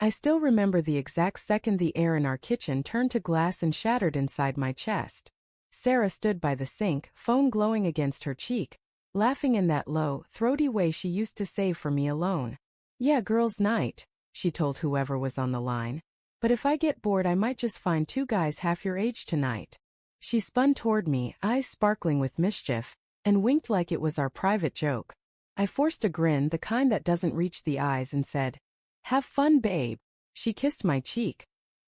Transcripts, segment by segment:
I still remember the exact second the air in our kitchen turned to glass and shattered inside my chest. Sarah stood by the sink, phone glowing against her cheek, laughing in that low, throaty way she used to save for me alone. "Yeah, girls' night," she told whoever was on the line. "But if I get bored I might just find two guys half your age tonight." She spun toward me, eyes sparkling with mischief, and winked like it was our private joke. I forced a grin, the kind that doesn't reach the eyes, and said, "Have fun, babe." She kissed my cheek.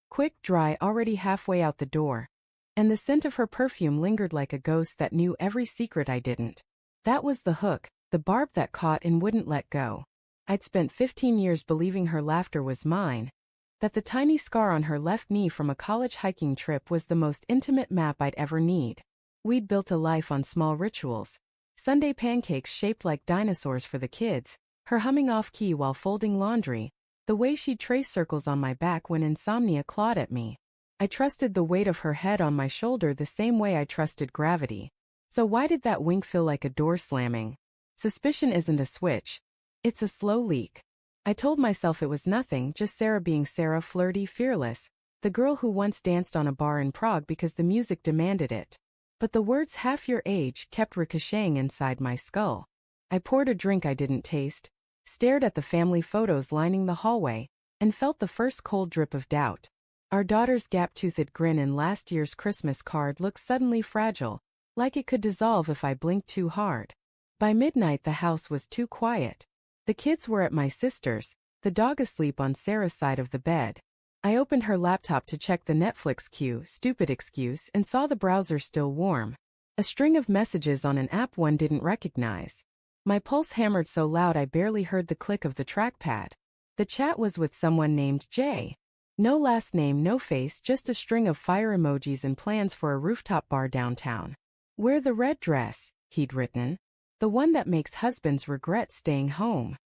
Quick, dry, already halfway out the door. And the scent of her perfume lingered like a ghost that knew every secret I didn't. That was the hook, the barb that caught and wouldn't let go. I'd spent 15 years believing her laughter was mine, that the tiny scar on her left knee from a college hiking trip was the most intimate map I'd ever need. We'd built a life on small rituals. Sunday pancakes shaped like dinosaurs for the kids, her humming off-key while folding laundry, the way she'd trace circles on my back when insomnia clawed at me. I trusted the weight of her head on my shoulder the same way I trusted gravity. So why did that wink feel like a door slamming? Suspicion isn't a switch. It's a slow leak. I told myself it was nothing, just Sarah being Sarah, flirty, fearless, the girl who once danced on a bar in Prague because the music demanded it. But the words "half your age" kept ricocheting inside my skull. I poured a drink I didn't taste, stared at the family photos lining the hallway, and felt the first cold drip of doubt. Our daughter's gap-toothed grin in last year's Christmas card looked suddenly fragile, like it could dissolve if I blinked too hard. By midnight the house was too quiet. The kids were at my sister's, the dog asleep on Sarah's side of the bed. I opened her laptop to check the Netflix queue, stupid excuse, and saw the browser still warm. A string of messages on an app one didn't recognize. My pulse hammered so loud I barely heard the click of the trackpad. The chat was with someone named Jay. No last name, no face, just a string of fire emojis and plans for a rooftop bar downtown. "Wear the red dress," he'd written. "The one that makes husbands regret staying home."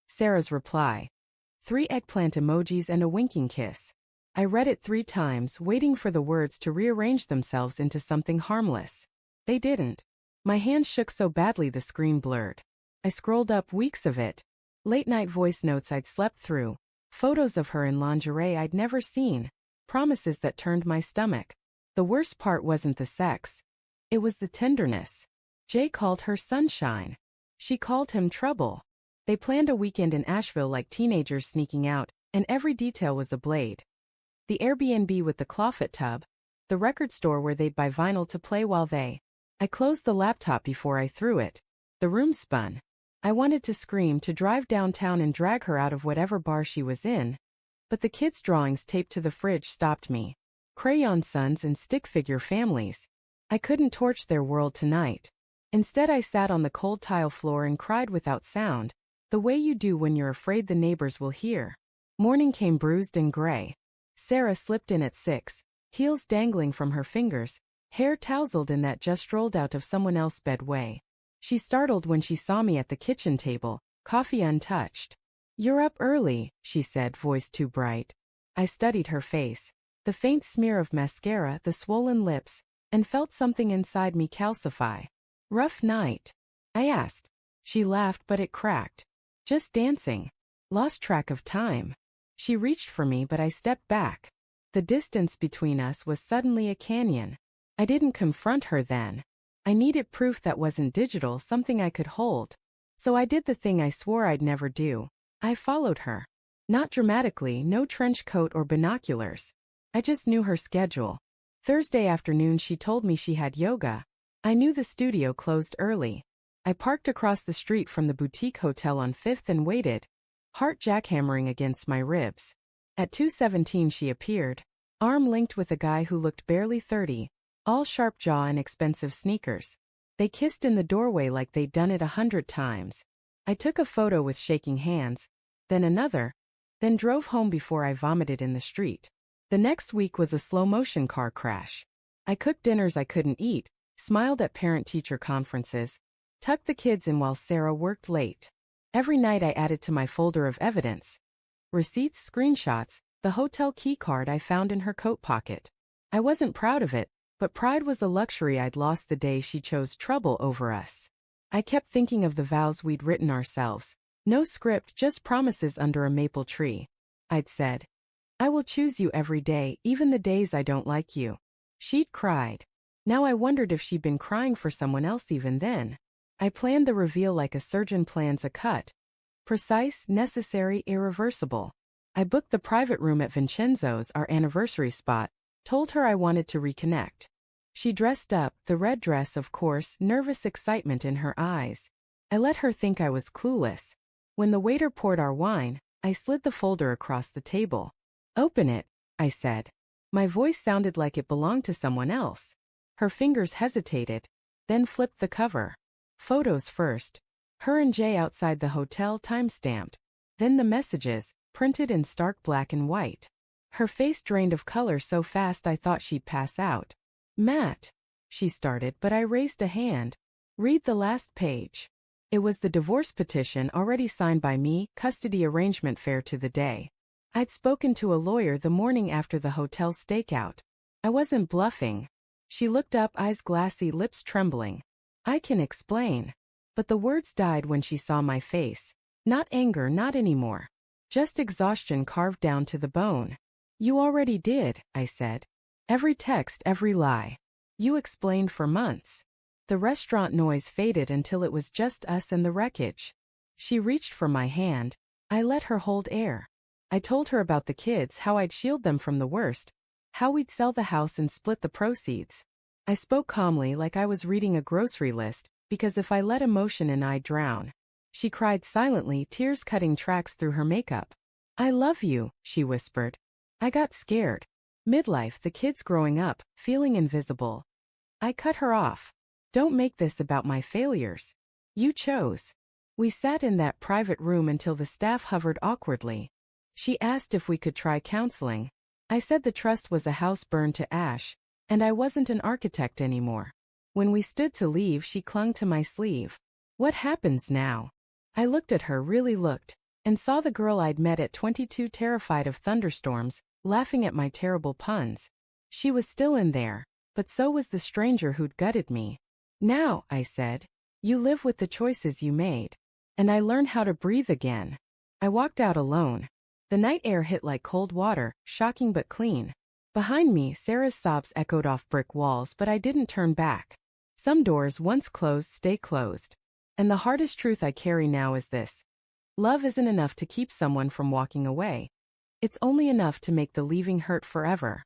Sarah's reply. 3 eggplant emojis and a winking kiss. I read it 3 times, waiting for the words to rearrange themselves into something harmless. They didn't. My hands shook so badly the screen blurred. I scrolled up, weeks of it. Late-night voice notes I'd slept through. Photos of her in lingerie I'd never seen. Promises that turned my stomach. The worst part wasn't the sex. It was the tenderness. Jay called her sunshine. She called him trouble. They planned a weekend in Asheville like teenagers sneaking out, and every detail was a blade. The Airbnb with the clawfoot tub. The record store where they'd buy vinyl to play while they. I closed the laptop before I threw it. The room spun. I wanted to scream, to drive downtown and drag her out of whatever bar she was in. But the kids' drawings taped to the fridge stopped me. Crayon sons and stick figure families. I couldn't torch their world tonight. Instead I sat on the cold tile floor and cried without sound, the way you do when you're afraid the neighbors will hear. Morning came bruised and gray. Sarah slipped in at 6, heels dangling from her fingers, hair tousled in that just rolled out of someone else's bed way. She startled when she saw me at the kitchen table, coffee untouched. "You're up early," she said, voice too bright. I studied her face, the faint smear of mascara, the swollen lips, and felt something inside me calcify. "Rough night?" I asked. She laughed, but it cracked. "Just dancing. Lost track of time." She reached for me, but I stepped back. The distance between us was suddenly a canyon. I didn't confront her then. I needed proof that wasn't digital, something I could hold. So I did the thing I swore I'd never do. I followed her. Not dramatically, no trench coat or binoculars. I just knew her schedule. Thursday afternoon she told me she had yoga. I knew the studio closed early. I parked across the street from the boutique hotel on 5th and waited, heart jackhammering against my ribs. At 2:17 she appeared, arm linked with a guy who looked barely 30, all sharp jaw and expensive sneakers. They kissed in the doorway like they'd done it 100 times. I took a photo with shaking hands, then another, then drove home before I vomited in the street. The next week was a slow-motion car crash. I cooked dinners I couldn't eat, smiled at parent-teacher conferences, tucked the kids in while Sarah worked late. Every night I added to my folder of evidence. Receipts, screenshots, the hotel key card I found in her coat pocket. I wasn't proud of it, but pride was a luxury I'd lost the day she chose trouble over us. I kept thinking of the vows we'd written ourselves. No script, just promises under a maple tree. I'd said. I will choose you every day, even the days I don't like you. She'd cried. Now I wondered if she'd been crying for someone else even then. I planned the reveal like a surgeon plans a cut. Precise, necessary, irreversible. I booked the private room at Vincenzo's, our anniversary spot, told her I wanted to reconnect. She dressed up, the red dress of course, nervous excitement in her eyes. I let her think I was clueless. When the waiter poured our wine, I slid the folder across the table. Open it, I said. My voice sounded like it belonged to someone else. Her fingers hesitated, then flipped the cover. Photos first. Her and Jay outside the hotel, time-stamped. Then the messages, printed in stark black and white. Her face drained of color so fast I thought she'd pass out. Matt, she started, but I raised a hand. Read the last page. It was the divorce petition already signed by me, custody arrangement fair to the day. I'd spoken to a lawyer the morning after the hotel stakeout. I wasn't bluffing. She looked up, eyes glassy, lips trembling. I can explain. But the words died when she saw my face. Not anger, not anymore. Just exhaustion carved down to the bone. You already did, I said. Every text, every lie. You explained for months. The restaurant noise faded until it was just us and the wreckage. She reached for my hand. I let her hold air. I told her about the kids, how I'd shield them from the worst, how we'd sell the house and split the proceeds. I spoke calmly like I was reading a grocery list, because if I let emotion in I'd drown. She cried silently, tears cutting tracks through her makeup. I love you, she whispered. I got scared. Midlife, the kids growing up, feeling invisible. I cut her off. Don't make this about my failures. You chose. We sat in that private room until the staff hovered awkwardly. She asked if we could try counseling. I said the trust was a house burned to ash, and I wasn't an architect anymore. When we stood to leave, she clung to my sleeve. What happens now? I looked at her, really looked, and saw the girl I'd met at 22, terrified of thunderstorms, laughing at my terrible puns. She was still in there, but so was the stranger who'd gutted me. Now, I said, you live with the choices you made. And I learned how to breathe again. I walked out alone. The night air hit like cold water, shocking but clean. Behind me, Sarah's sobs echoed off brick walls, but I didn't turn back. Some doors once closed stay closed. And the hardest truth I carry now is this. Love isn't enough to keep someone from walking away. It's only enough to make the leaving hurt forever.